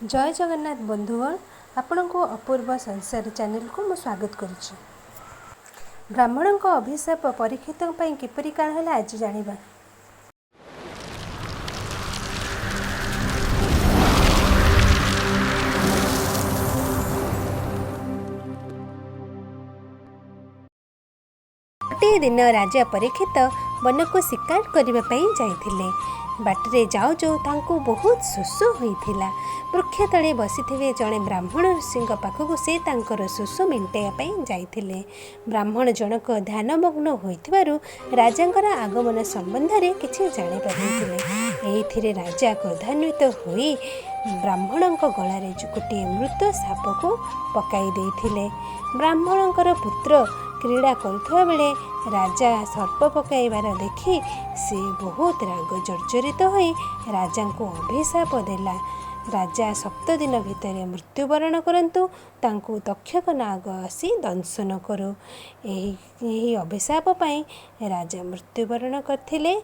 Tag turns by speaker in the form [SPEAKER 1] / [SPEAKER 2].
[SPEAKER 1] जय जगन्नाथ बंधुगण, आपण को अपूर्व संसार चैनल को मु स्वागत करुच्ची। ब्राह्मण अभिशाप परीक्षित किपरि काण है आज जानिबा। गोटे दिन राजा परीक्षित वन को शिकार करने जाइथिले। बाटरे जाऊ जाऊ तांको बहुत शोष होइथिला। वृक्ष तले बसी जड़े ब्राह्मण ऋषि पाखक से तांकर शोष मेटाइवाई जाइथिले। ब्राह्मण जनक ध्यानमग्न होइथिबारु राजांकर आगमन संबंध में किछि जानि पारिथिले। एहिथिरे राजा क्रोधान्वित होई ब्राह्मण गलारे गोटे मृत साप को पकाई देइथिले। ब्राह्मणकर पुत्र क्रीड़ा करुवा बेले राजा सर्प पकाइबार देखि से बहुत राग जर्जरित होई राजा को अभिशाप देला। राजा 7 दिन भितर मृत्युवरण करंतु तांको तक्षक नाग आसी दंशन करू। एही अभिशाप पाई राजा मृत्युवरण करथिले।